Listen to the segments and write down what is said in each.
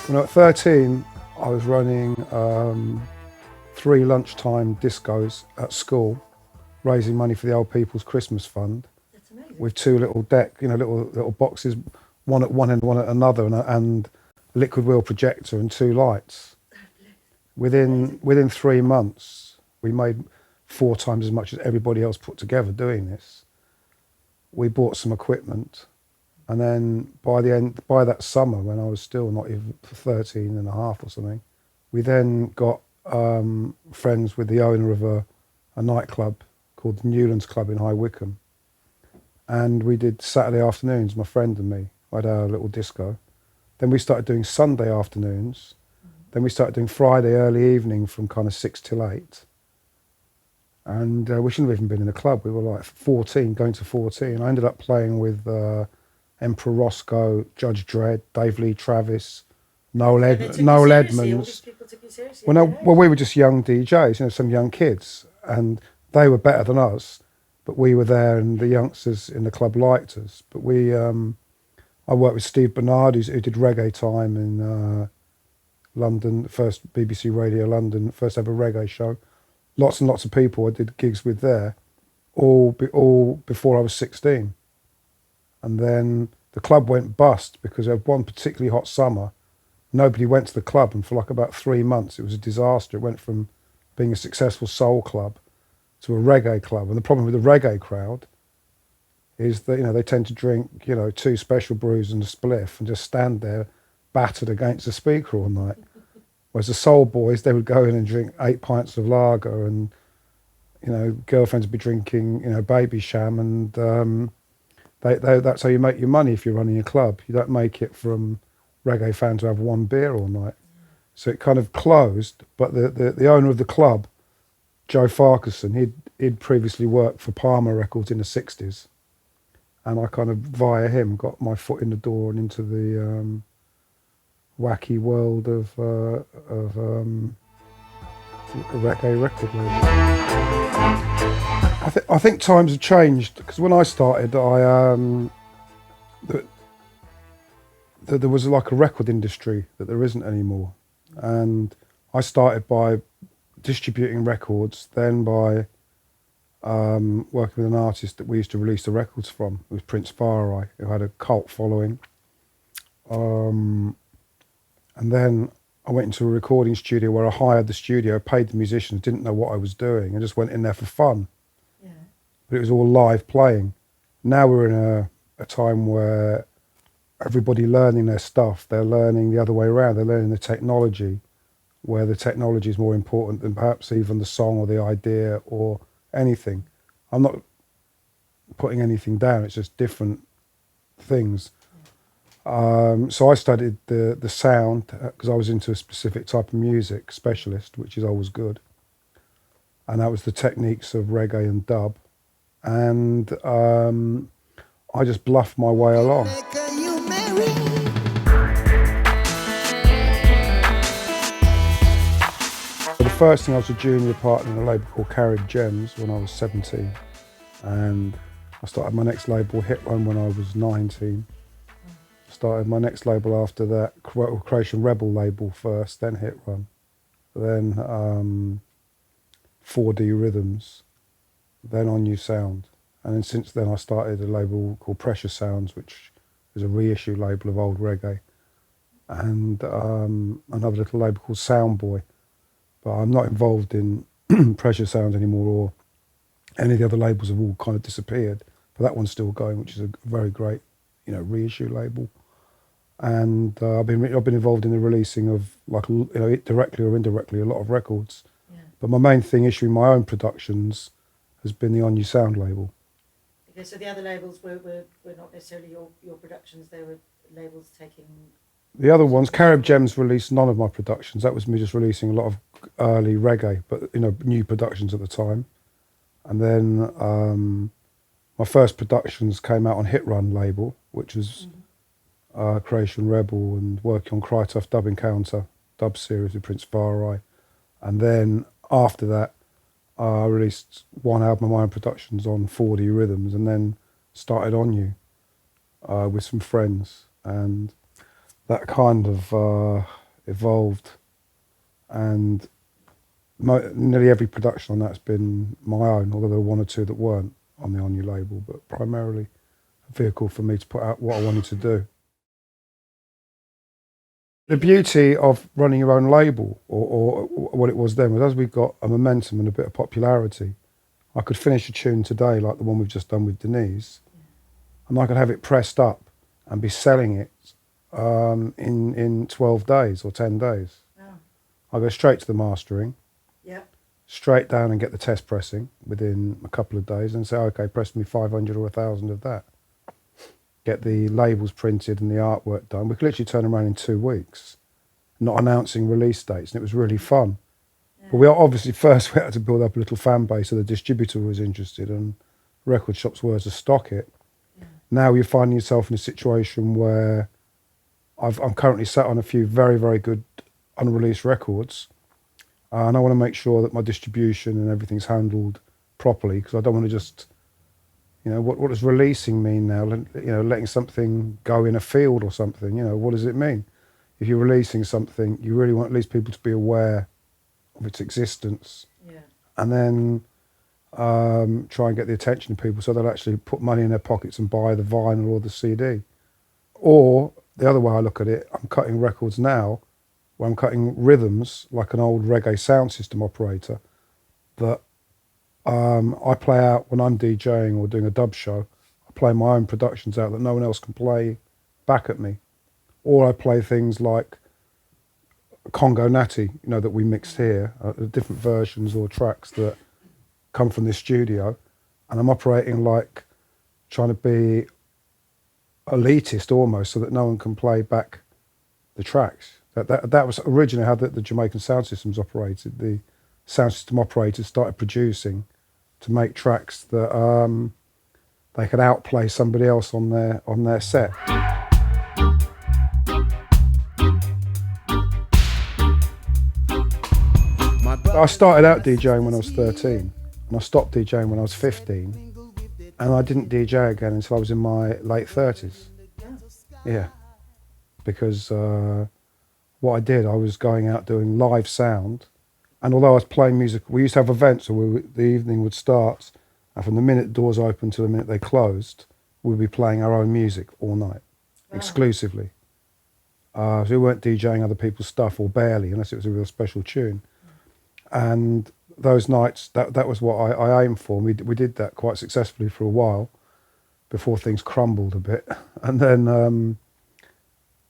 When I was 13, I was running 3 lunchtime discos at school, raising money for the Old People's Christmas Fund. That's amazing. With 2 little little boxes, one at one end, one at another, and a liquid wheel projector and 2 lights. Within 3 months, we made 4 times as much as everybody else put together doing this. We bought some equipment, and then by that summer, when I was still not even 13 and a half or something, we then got friends with the owner of a nightclub called the Newlands Club in High Wycombe. And we did Saturday afternoons, my friend and me. I had our little disco. Then we started doing Sunday afternoons. Then we started doing Friday early evening from kind of 6 till 8. And we shouldn't have even been in the club. We were like 14, going to 14. I ended up playing with Emperor Roscoe, Judge Dredd, Dave Lee Travis, Noel Edmonds. Well, we were just young DJs, some young kids. And they were better than us. But we were there, and the youngsters in the club liked us. But I worked with Steve Bernard, who did Reggae Time in London, the first BBC Radio London, first ever reggae show. Lots and lots of people I did gigs with there, all before I was 16. And then the club went bust because of one particularly hot summer. Nobody went to the club, and for like about 3 months, it was a disaster. It went from being a successful soul club to a reggae club. And the problem with the reggae crowd is that, they tend to drink, 2 special brews and a spliff and just stand there battered against the speaker all night. Whereas the soul boys, they would go in and drink 8 pints of lager, and, girlfriends would be drinking, baby sham, and that's how you make your money if you're running a club. You don't make it from reggae fans who have 1 beer all night. So it kind of closed, but the owner of the club, Joe Farquharson, he'd previously worked for Palmer Records in the 60s. And I kind of, via him, got my foot in the door and into the wacky world of reggae record label. I think times have changed, because when I started, there was like a record industry that there isn't anymore. And I started by distributing records, then by working with an artist that we used to release the records from. It was Prince Farai, who had a cult following. And then I went into a recording studio where I hired the studio, paid the musicians, didn't know what I was doing, and just went in there for fun. Yeah. But it was all live playing. Now we're in a time where everybody learning their stuff, they're learning the other way around. They're learning the technology, where the technology is more important than perhaps even the song or the idea or anything. I'm not putting anything down, it's just different things. So I studied the sound, because I was into a specific type of music specialist, which is always good. And that was the techniques of reggae and dub. And I just bluffed my way along. The first thing, I was a junior partner in a label called Carib Gems when I was 17. And I started my next label, Hit Run, when I was 19. Started my next label after that, Croatian Rebel label first, then Hit Run, then 4D Rhythms, then On New Sound. And then since then I started a label called Pressure Sounds, which is a reissue label of old reggae, and another little label called Soundboy. But I'm not involved in Pressure Sounds anymore, or any of the other labels have all kind of disappeared. But that one's still going, which is a very great, reissue label. And I've been involved in the releasing of, directly or indirectly, a lot of records. Yeah. But my main thing, issuing my own productions, has been the On New Sound label. Okay, so the other labels were not necessarily your productions; they were labels taking. The other ones, Carib Gems released none of my productions. That was me just releasing a lot of early reggae, but new productions at the time. And then my first productions came out on Hit Run label, which was Croatian Rebel, and working on Cry Tough Dub Encounter dub series with Prince Farai. And then after that, I released one album of my own productions on 4D Rhythms, and then started On You with some friends. And that kind of evolved, and nearly every production on that's been my own, although there were one or two that weren't on the On You label, but primarily a vehicle for me to put out what I wanted to do. The beauty of running your own label, or what it was then, was as we got a momentum and a bit of popularity, I could finish a tune today, like the one we've just done with Denise, and I could have it pressed up and be selling it in 12 days or 10 days. Wow. I go straight to the mastering, Yep. straight down and get the test pressing within a couple of days and say, okay, press me 500 or 1,000 of that. Get the labels printed and the artwork done. We could literally turn around in 2 weeks, not announcing release dates, and it was really fun. Yeah. But we obviously first we had to build up a little fan base so the distributor was interested and record shops were to stock it. Yeah. Now you're finding yourself in a situation where I'm currently sat on a few very, very good unreleased records, and I want to make sure that my distribution and everything's handled properly, because I don't want to just, what does releasing mean now? Letting something go in a field or something, what does it mean? If you're releasing something, you really want at least people to be aware of its existence. Yeah. And then try and get the attention of people so they'll actually put money in their pockets and buy the vinyl or the CD. Or the other way I look at it, I'm cutting records now where I'm cutting rhythms like an old reggae sound system operator that I play out when I'm DJing or doing a dub show. I play my own productions out that no one else can play back at me. Or I play things like Congo Natty, that we mixed here, different versions or tracks that come from this studio, and I'm operating like trying to be elitist almost, so that no one can play back the tracks. That was originally how the Jamaican sound systems operated. The sound system operators started producing to make tracks that they could outplay somebody else on their set. I started out DJing when I was 13, and I stopped DJing when I was 15, and I didn't DJ again until I was in my late 30s. Yeah, because what I did, I was going out doing live sound, and although I was playing music, we used to have events, so the evening would start, and from the minute doors opened to the minute they closed, we'd be playing our own music all night, exclusively. So we weren't DJing other people's stuff, or barely, unless it was a real special tune. And those nights, that was what I aimed for. We did that quite successfully for a while before things crumbled a bit. And then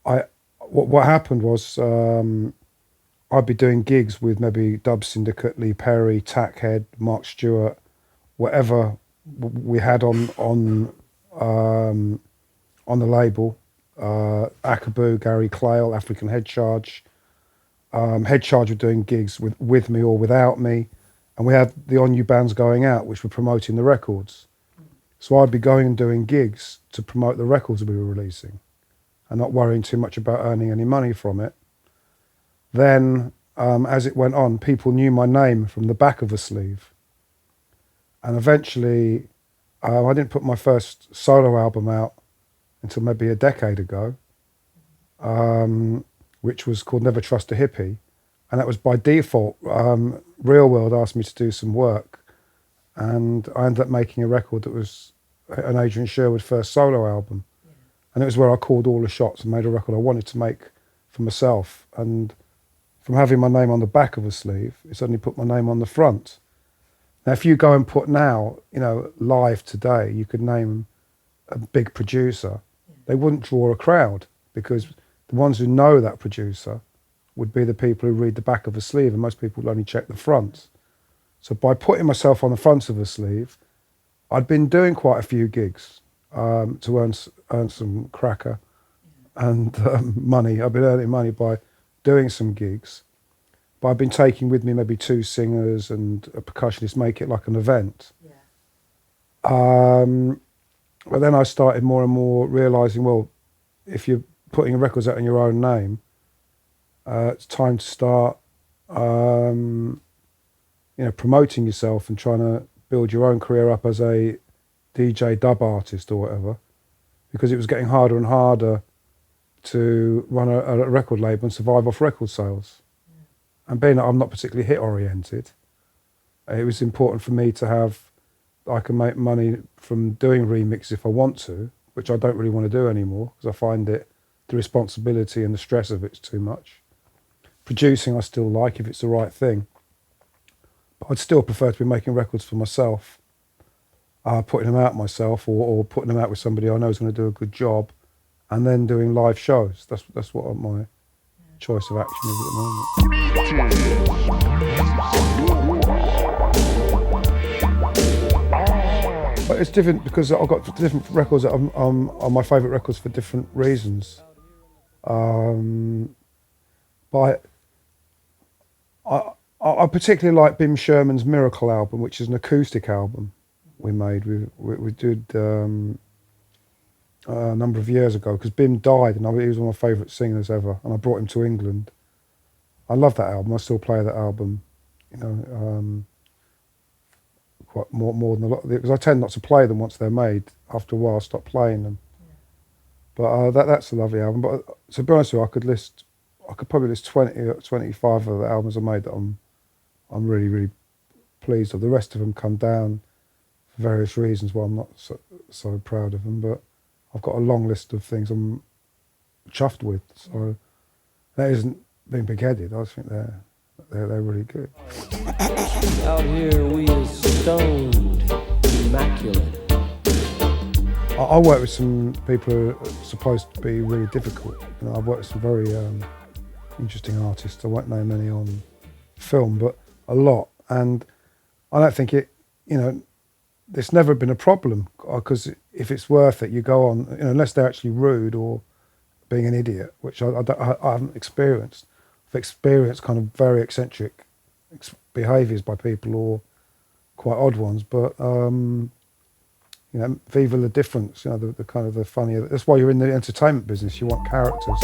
what happened was I'd be doing gigs with maybe Dub Syndicate, Lee Perry, Tackhead, Mark Stewart, whatever we had on the label. Akaboo, Gary Clayle, African Head Charge. Head Charge were doing gigs with me or without me, and we had the On You bands going out, which were promoting the records. So I'd be going and doing gigs to promote the records we were releasing, and not worrying too much about earning any money from it. Then, as it went on, people knew my name from the back of a sleeve, and eventually, I didn't put my first solo album out until maybe a decade ago. Which was called Never Trust a Hippie, and that was by default. Real World asked me to do some work, and I ended up making a record that was an Adrian Sherwood first solo album. Yeah. And it was where I called all the shots and made a record I wanted to make for myself. And from having my name on the back of a sleeve, it suddenly put my name on the front. Now, if you go and put now, live today, you could name a big producer, they wouldn't draw a crowd, because the ones who know that producer would be the people who read the back of a sleeve, and most people will only check the front. So by putting myself on the front of a sleeve, I'd been doing quite a few gigs to earn some cracker and money. I've been earning money by doing some gigs, but I've been taking with me maybe 2 singers and a percussionist, make it like an event. Yeah. But then I started more and more realising, well, if you're putting records out in your own name, it's time to start promoting yourself and trying to build your own career up as a DJ dub artist or whatever, because it was getting harder and harder to run a record label and survive off record sales. And being that I'm not particularly hit oriented, it was important for me to have, I can make money from doing remixes if I want to, which I don't really want to do anymore because I find it, the responsibility and the stress of it's too much. Producing I still like if it's the right thing, but I'd still prefer to be making records for myself, putting them out myself, or putting them out with somebody I know is going to do a good job, and then doing live shows. That's what my choice of action is at the moment. But it's different because I've got different records that are my favourite records for different reasons. But I particularly like Bim Sherman's Miracle album, which is an acoustic album we made. We did a number of years ago because Bim died, and he was one of my favourite singers ever, and I brought him to England. I love that album. I still play that album, quite more than a lot, because I tend not to play them once they're made. After a while, I stop playing them. But that's a lovely album. But to be honest with you, I could probably list 20 or 25 of the albums I made that I'm really, really pleased with. The rest of them come down for various reasons why I'm not so proud of them. But I've got a long list of things I'm chuffed with. So that isn't being big-headed. I just think they're really good. Out here we are stoned, immaculate. I work with some people who are supposed to be really difficult. I've worked with some very interesting artists. I won't name any on film, but a lot. And I don't think it's never been a problem, because if it's worth it, you go on, unless they're actually rude or being an idiot, which I haven't experienced. I've experienced kind of very eccentric behaviours by people, or quite odd ones, but viva la difference, the kind of the funny. That's why you're in the entertainment business. You want characters.